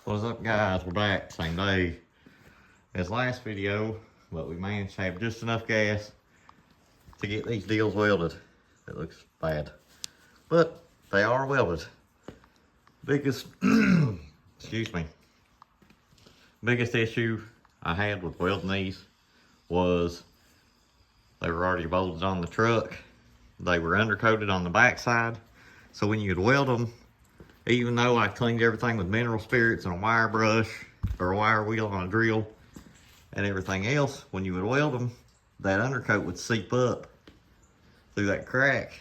What's up, guys? We're back, same day as last video, but we managed to have just enough gas to get these deals welded. It looks bad, but they are welded. Biggest, excuse me, biggest issue I had with welding these was they were already bolted on the truck. They were undercoated on the backside, so when you'd weld them, even though I cleaned everything with mineral spirits and a wire brush or a wire wheel on a drill and everything else, when you would weld them, that undercoat would seep up through that crack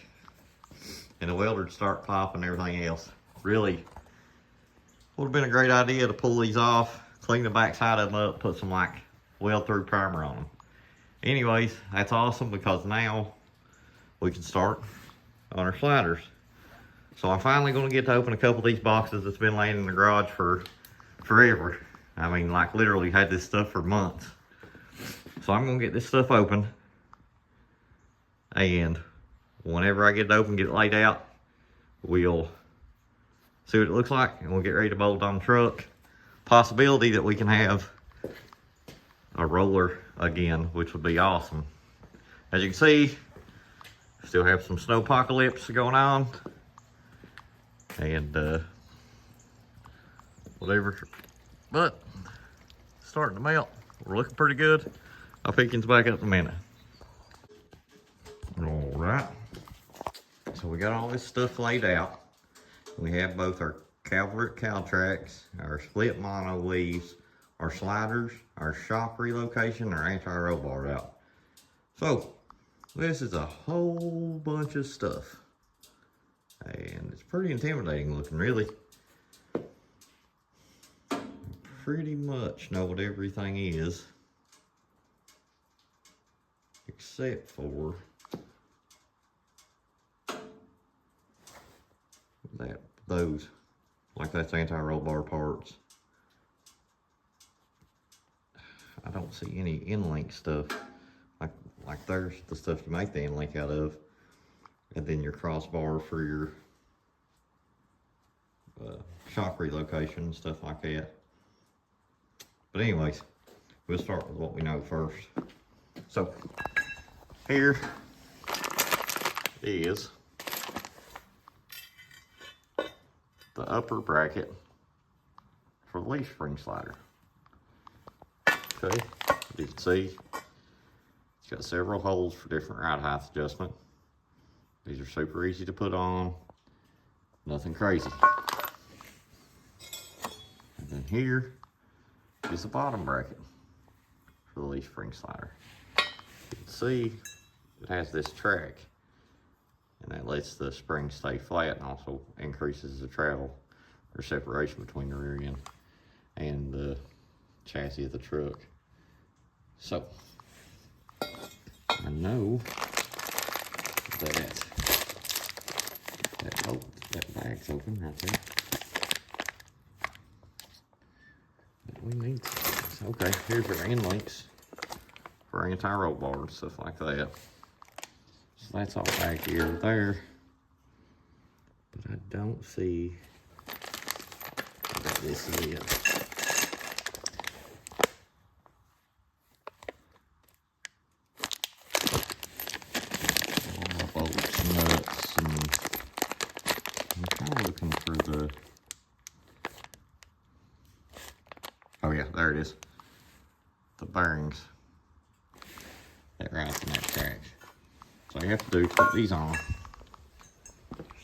and the welder would start popping and everything else. Really would have been a great idea to pull these off, clean the backside of them up, put some like weld-through primer on them. Anyways, that's awesome because now we can start on our sliders. So I'm finally going to get to open a couple of these boxes that's been laying in the garage for forever. I mean, like literally had this stuff for months. So I'm going to get this stuff open. And whenever I get it open, get it laid out, we'll see what it looks like. And we'll get ready to bolt on the truck. Possibility that we can have a roller again, which would be awesome. As you can see, still have some snow apocalypse going on. And whatever, but it's starting to melt. We're looking pretty good. I'll pick you back up in a minute. All right, so we got all this stuff laid out. We have both our caltracs, our split mono leaves, our sliders, our shock relocation, our anti-roll bar out. So this is a whole bunch of stuff. And it's pretty intimidating looking, really. Pretty much know what everything is, except for those, like that's anti-roll bar parts. I don't see any in-link stuff, like there's the stuff you make the in-link out of. And then your crossbar for your shock relocation and stuff like that. But anyways, we'll start with what we know first. So here is the upper bracket for the leaf spring slider. Okay, you can see it's got several holes for different ride height adjustment. These are super easy to put on, nothing crazy. And then here is the bottom bracket for the leaf spring slider. You can see it has this track, and that lets the spring stay flat and also increases the travel or separation between the rear end and the chassis of the truck. So I know that that bag's open right there. But we need things. Okay, here's our end links for anti-roll bar and stuff like that. So that's all back here there. But I don't see that this is it. Oh yeah, there it is. The bearings that rides in that track. So you have to do is put these on.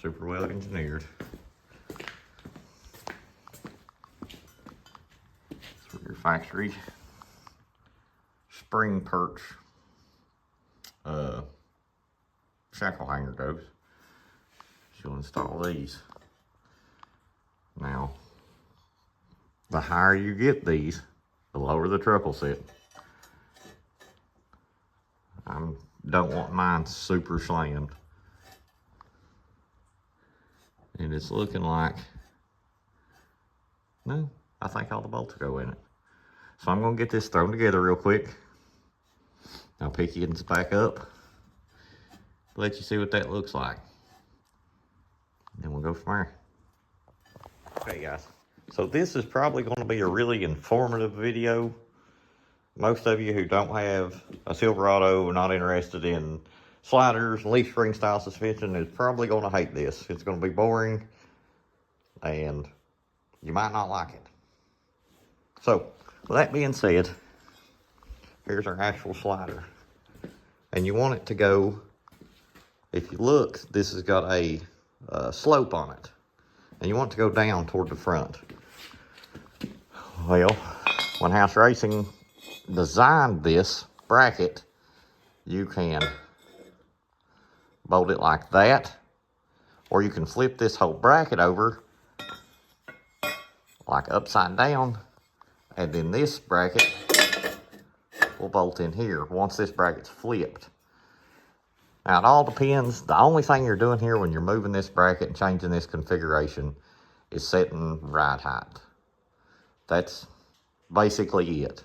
Super well engineered. That's where your factory spring perch shackle hanger goes. You'll install these. Now, the higher you get these, the lower the truck will sit. I don't want mine super slammed. And it's looking like, no, I think all the bolts go in it. So I'm gonna get this thrown together real quick. I'll pick you back up, let you see what that looks like. Then we'll go from there. Okay guys, So this is probably going to be a really informative video. Most of you who don't have a Silverado or not interested in sliders, leaf spring style suspension is probably going to hate this. It's going to be boring and you might not like it. So with that being said, here's our actual slider. And you want it to go, if you look, this has got a slope on it. And you want it to go down toward the front. Well, when House Racing designed this bracket, you can bolt it like that, or you can flip this whole bracket over like upside down, and then this bracket will bolt in here once this bracket's flipped. Now it all depends. The only thing you're doing here when you're moving this bracket and changing this configuration is setting ride height. That's basically it.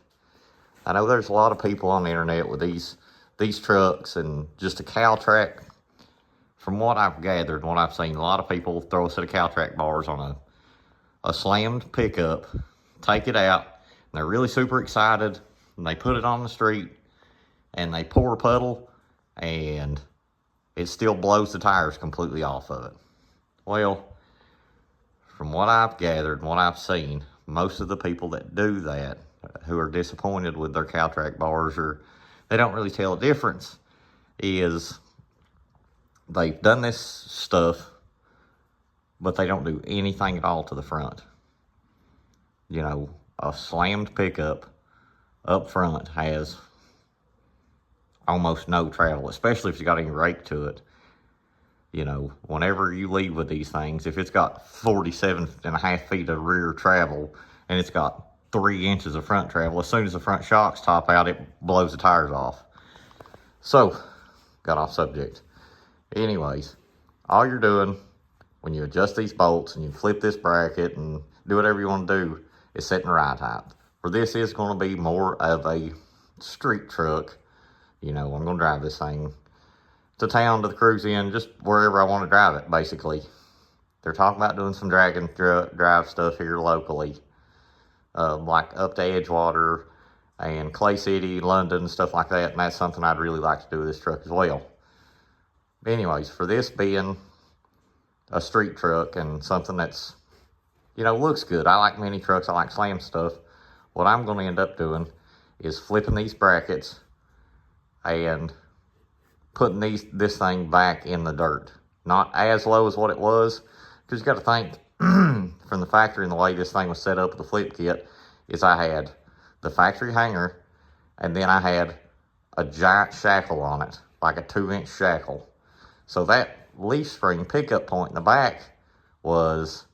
I know there's a lot of people on the internet with these trucks and just a caltrac. From what I've gathered, what I've seen, a lot of people throw a set of caltrac bars on a slammed pickup, take it out, and they're really super excited, and they put it on the street, and they pour a puddle, and it still blows the tires completely off of it. Well, from what I've gathered and what I've seen, most of the people that do that, who are disappointed with their caltrac bars, or they don't really tell a difference, is they've done this stuff, but they don't do anything at all to the front. You know, a slammed pickup up front has almost no travel, especially if you got any rake to it. You know, whenever you leave with these things, if it's got 47.5 feet of rear travel and it's got 3 inches of front travel, as soon as the front shocks top out, it blows the tires off. So, got off subject. Anyways, all you're doing when you adjust these bolts and you flip this bracket and do whatever you want to do is setting ride height. For this is going to be more of a street truck. You know, I'm going to drive this thing to town, to the cruise in, just wherever I want to drive it, basically. They're talking about doing some drag and drive stuff here locally, like up to Edgewater and Clay City, London, stuff like that, and that's something I'd really like to do with this truck as well. But anyways, for this being a street truck and something that's, you know, looks good. I like mini trucks, I like slam stuff. What I'm going to end up doing is flipping these brackets and putting this thing back in the dirt. Not as low as what it was, because you got to think, from the factory and the way this thing was set up with the flip kit, is I had the factory hanger, and then I had a giant shackle on it, like a 2-inch shackle. So that leaf spring pickup point in the back was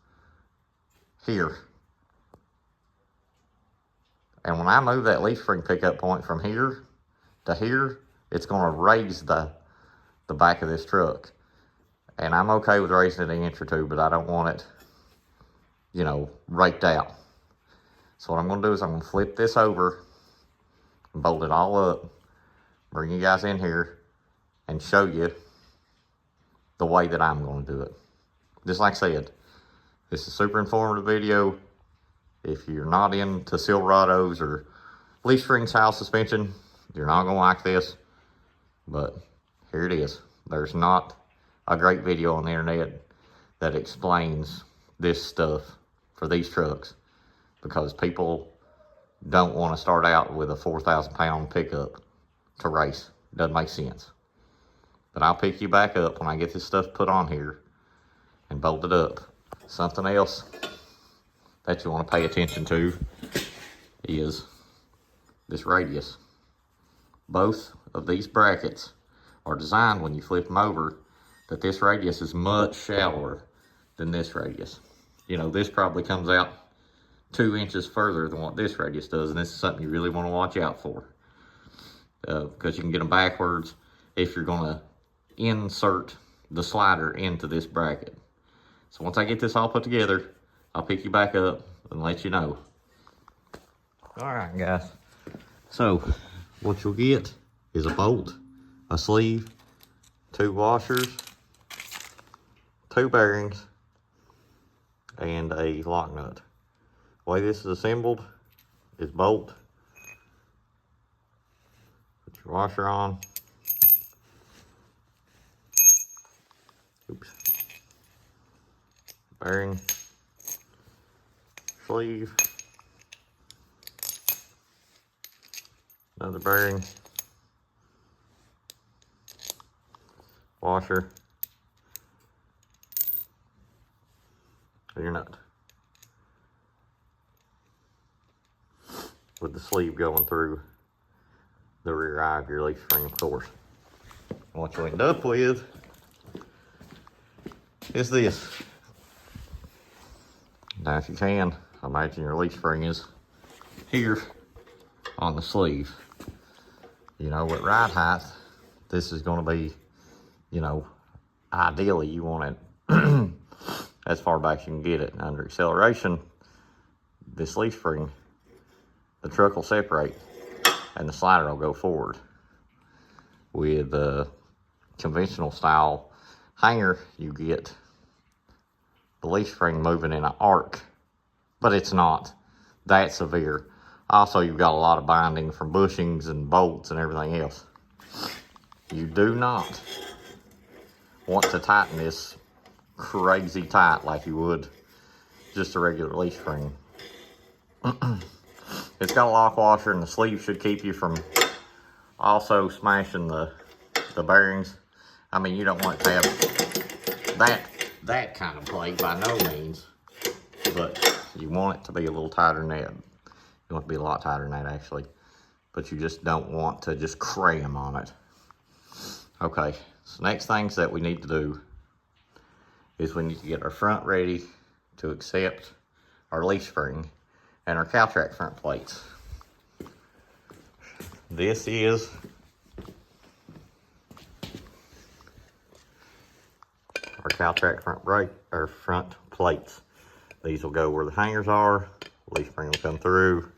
here. And when I move that leaf spring pickup point from here to here, it's going to raise the back of this truck. And I'm okay with raising it an inch or two, but I don't want it, you know, raked out. So what I'm going to do is I'm going to flip this over and bolt it all up, bring you guys in here and show you the way that I'm going to do it. Just like I said, this is a super informative video. If you're not into Silverados or leaf spring style suspension, you're not going to like this. But here it is. There's not a great video on the internet that explains this stuff for these trucks, because people don't want to start out with a 4,000-pound pickup to race. Doesn't make sense. But I'll pick you back up when I get this stuff put on here and bolted up. Something else that you want to pay attention to is this radius. Both of these brackets are designed, when you flip them over, that this radius is much shallower than this radius. You know, this probably comes out 2 inches further than what this radius does, and this is something you really want to watch out for, because you can get them backwards if you're going to insert the slider into this bracket. So once I get this all put together, I'll pick you back up and let you know. All right, guys. So what you'll get is a bolt, a sleeve, 2 washers, 2 bearings, and a lock nut. The way this is assembled is bolt. Put your washer on. Oops. Bearing. Sleeve. Another bearing. Washer. Your nut. With the sleeve going through the rear eye of your leaf spring, of course. What you'll end up with is this. Now, if you can, imagine your leaf spring is here on the sleeve. You know, at ride height, this is going to be, you know, ideally you want it as far back as you can get it. Under acceleration, this leaf spring, the truck will separate and the slider will go forward. With the conventional style hanger, you get the leaf spring moving in an arc, but it's not that severe. Also, you've got a lot of binding from bushings and bolts and everything else. You do not want to tighten this crazy tight like you would just a regular leaf spring. It's got a lock washer, and the sleeve should keep you from also smashing the bearings. I mean, you don't want to have that kind of plate by no means, but you want it to be a little tighter than that. You want it to be a lot tighter than that, actually, but you just don't want to just cram on it. Okay, so next things that we need to do is we need to get our front ready to accept our leaf spring and our caltrac front plates. This is our caltrac front plates. These will go where the hangers are. Leaf spring will come through.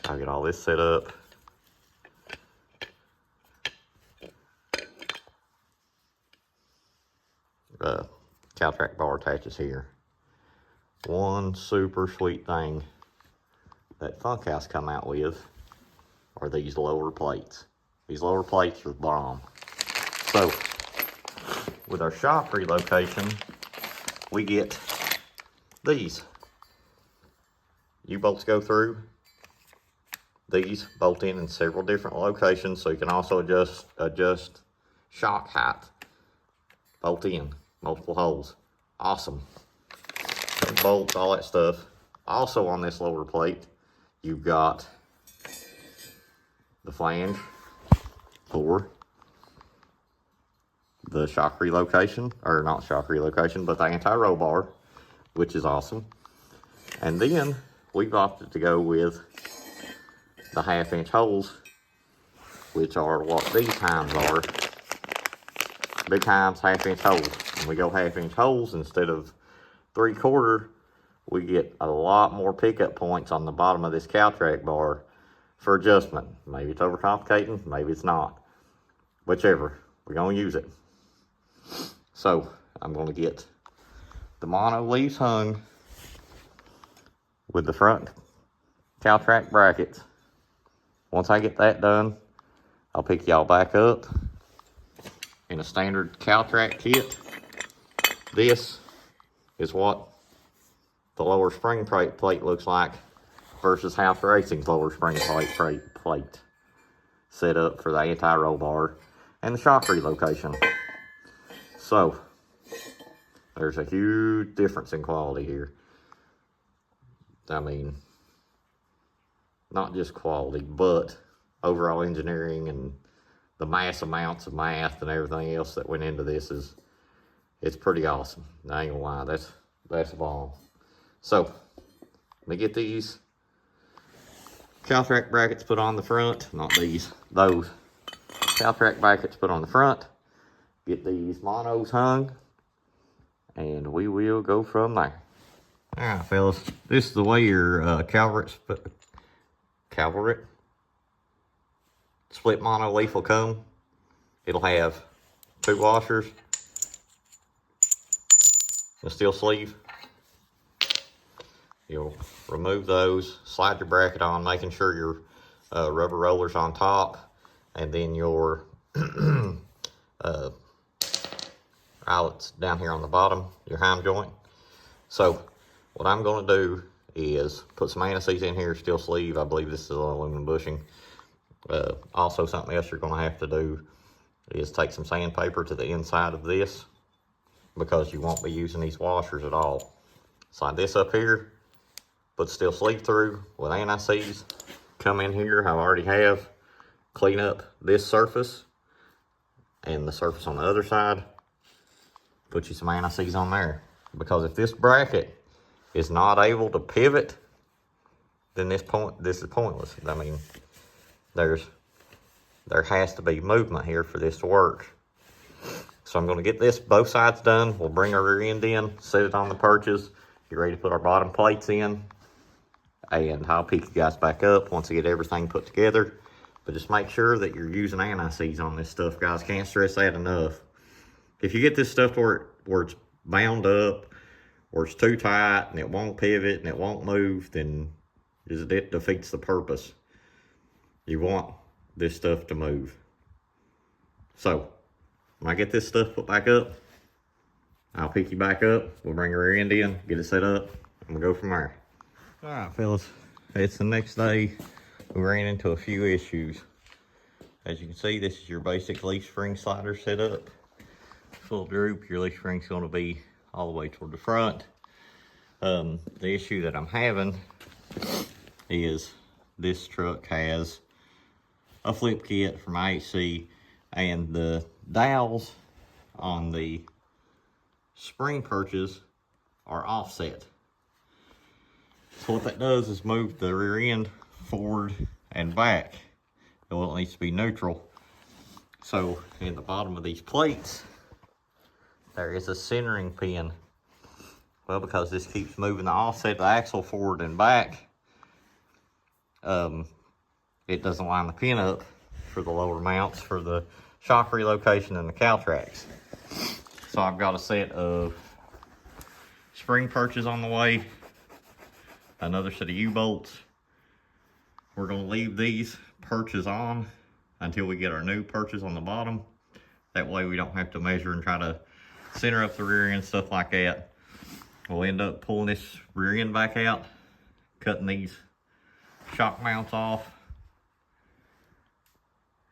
I'll get all this set up. The caltrac bar attaches here. One super sweet thing that Funkhouse come out with are these lower plates. These lower plates are the bomb. So, with our shop relocation, we get these. U-bolts go through. These bolt in several different locations, so you can also adjust shock height. Bolt in, multiple holes. Awesome. Bolts, all that stuff. Also on this lower plate, you've got the flange for the shock relocation, or not shock relocation, but the anti-roll bar, which is awesome. And then we've opted to go with the 1/2-inch holes, which are what these times are. Big times 1/2-inch holes. When we go 1/2-inch holes instead of 3/4, we get a lot more pickup points on the bottom of this caltrac bar for adjustment. Maybe it's overcomplicating, maybe it's not. Whichever, we're gonna use it. So I'm gonna get the mono leaves hung with the front caltrac brackets. Once I get that done, I'll pick y'all back up in a standard caltrac kit. This is what the lower spring plate looks like versus House Racing's lower spring plate set up for the anti-roll bar and the shock relocation. So, there's a huge difference in quality here. I mean, not just quality, but overall engineering and the mass amounts of math and everything else that went into this it's pretty awesome. I ain't gonna lie, that's a bomb. So, let me get these caltrac brackets put on the front. Not these, those. Caltrac brackets put on the front. Get these monos hung. And we will go from there. Alright, fellas. This is the way your Calvert split mono leaf will come. It'll have 2 washers, a steel sleeve, You'll remove those, slide your bracket on, making sure your rubber roller's on top, and then your eyelets down here on the bottom, your heim joint. So what I'm going to do is put some anti-seize in here, steel sleeve. I believe this is aluminum bushing. Also, something else you're going to have to do is take some sandpaper to the inside of this, because you won't be using these washers at all. Slide this up here, put steel sleeve through with anti-seize. Come in here, I already have, clean up this surface and the surface on the other side. Put you some anti-seize on there, because if this bracket is not able to pivot, then this is pointless. I mean, there has to be movement here for this to work. So I'm going to get this both sides done. We'll bring our rear end in, set it on the perches, get ready to put our bottom plates in, and I'll pick you guys back up once I get everything put together. But just make sure that you're using anti-seize on this stuff, guys. Can't stress that enough. If you get this stuff where it's bound up, or it's too tight and it won't pivot and it won't move, then it defeats the purpose. You want this stuff to move. So when I get this stuff put back up, I'll pick you back up. We'll bring your rear end in, get it set up, and we'll go from there. All right, fellas, it's the next day. We ran into a few issues. As you can see, this is your basic leaf spring slider set up. Full droop, your leaf spring's going to be all the way toward the front. The issue that I'm having is this truck has a flip kit from IHC, and the dowels on the spring perches are offset. So what that does is move the rear end forward and back. Well, it needs to be neutral. So in the bottom of these plates, there is a centering pin. Well, because this keeps moving the offset of the axle forward and back, it doesn't line the pin up for the lower mounts for the shock relocation and the caltracs. So I've got a set of spring perches on the way, another set of U-bolts. We're going to leave these perches on until we get our new perches on the bottom. That way we don't have to measure and try to center up the rear end, stuff like that. We'll end up pulling this rear end back out, cutting these shock mounts off,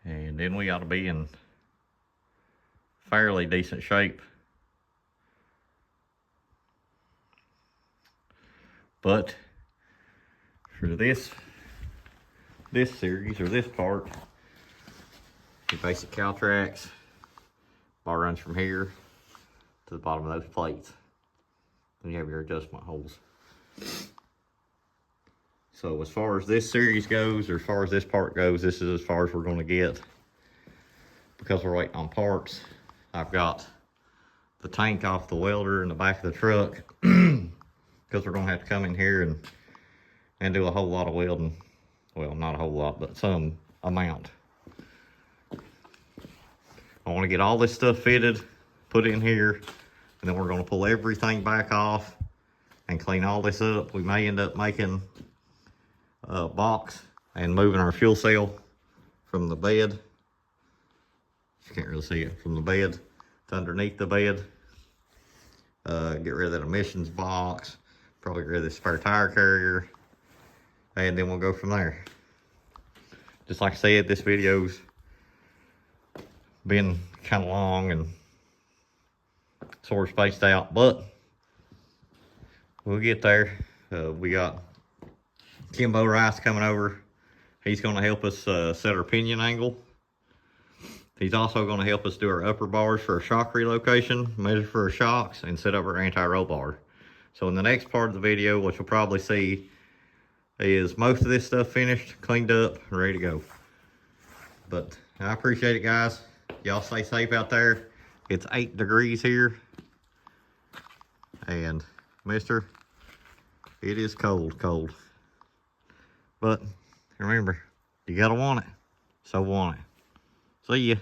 and then we ought to be in fairly decent shape. But for this series, or this part, your basic caltracs, bar runs from here to the bottom of those plates. Then you have your adjustment holes. So as far as this series goes, or as far as this part goes, this is as far as we're going to get, because we're waiting on parts. I've got the tank off the welder in the back of the truck, because we're going to have to come in here and do a whole lot of welding. Well, not a whole lot, but some amount. I want to get all this stuff fitted, put in here, and then we're going to pull everything back off and clean all this up. We may end up making a box and moving our fuel cell from the bed. You can't really see it, from the bed to underneath the bed. Get rid of that emissions box, probably get rid of this spare tire carrier, and then we'll go from there. Just like I said, this video's been kind of long and sort of spaced out, but we'll get there. We got Kimbo Rice coming over. He's going to help us set our pinion angle. He's also going to help us do our upper bars for a shock relocation, measure for our shocks, and set up our anti-roll bar. So in the next part of the video, what you'll probably see is most of this stuff finished, cleaned up, and ready to go. But I appreciate it, guys. Y'all stay safe out there. It's 8 degrees here. And, mister, it is cold, cold. But remember, you gotta want it. So want it. See ya.